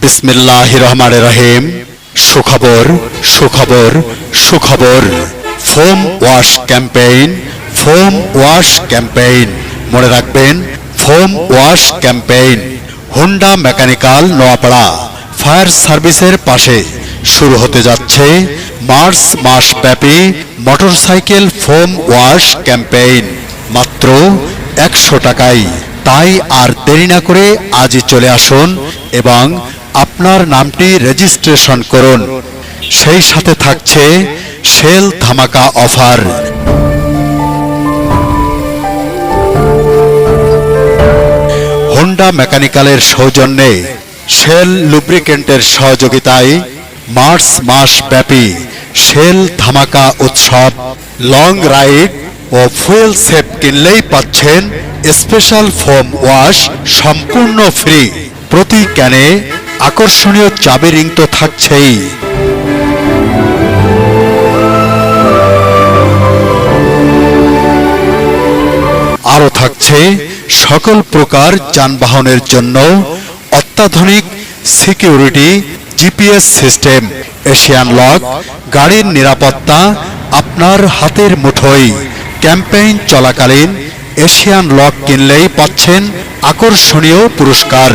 বিসমিল্লাহির রহমানির রহিম। সুখবর সুখবর সুখবর। Foam wash campaign, foam wash campaign. মনে রাখবেন, foam wash campaign Honda mechanical Noapara fire সার্ভিসের পাশে শুরু হতে যাচ্ছে মার্চ মাসব্যাপী মোটরসাইকেল ফোম ওয়াশ ক্যাম্পেইন। মাত্র 100 টাকায়। তাই আর দেরি না করে আজই চলে আসুন এবং আপনার নামটি রেজিস্ট্রেশন করুন। সেই সাথে থাকছে সেল ধামাকা অফার। হোন্ডা মেকানিক্যালের সৌজন্যে শেল লুব্রিকেন্টের সহযোগিতায় মার্চ মাস ব্যাপী শেল ধামাকা উৎসব। লং রাইড ও ফুয়েল সেভ কিনলেই পাচ্ছেন স্পেশাল ফোম ওয়াশ সম্পূর্ণ ফ্রি। প্রতি ক্যানে আকর্ষণীয় চাবি রিং তো থাকছেই। আরও থাকছে সকল প্রকার যানবাহনের জন্য অত্যাধুনিক security GPS system, Asian lock. গাড়ির নিরাপত্তা আপনার হাতের মুঠোয়। ক্যাম্পেইন চলাকালীন এশিয়ান লক কিনলেই পাচ্ছেন আকর্ষণীয় পুরস্কার।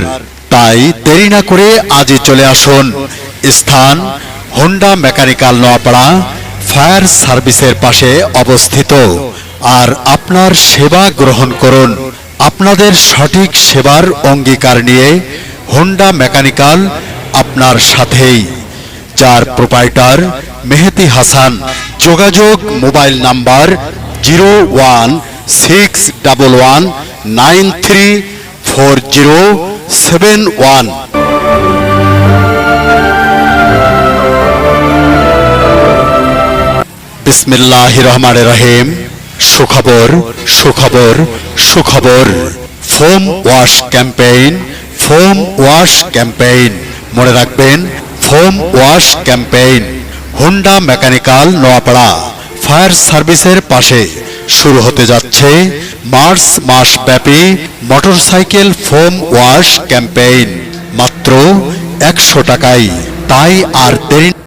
তাই দেরি না করে আজই চলে আসুন। স্থান হোন্ডা মেকানিক্যাল নোয়াপাড়া ফায়ার সার্ভিসের পাশে অবস্থিত। আর আপনার সেবা গ্রহণ করুন। আপনাদের সঠিক সেবার অঙ্গীকার নিয়ে হোন্ডা মেকানিক্যাল আপনার সাথেই, যার প্রোপাইটার মেহেদি হাসান। যোগাযোগ মোবাইল নাম্বার 0161193407 বিসমিল্লাহির রহমানির রহিম। সুখবর সুখবর সুখবর। Foam wash campaign, foam wash campaign. মনে রাখবেন, foam wash campaign Honda mechanical Noapara fire সার্ভিসের পাশে শুরু হতে যাচ্ছে মার্চ মাস ব্যাপী মোটরসাইকেল ফোম ওয়াশ ক্যাম্পেইন। মাত্র 100 টাকায়। তাই আর দেরি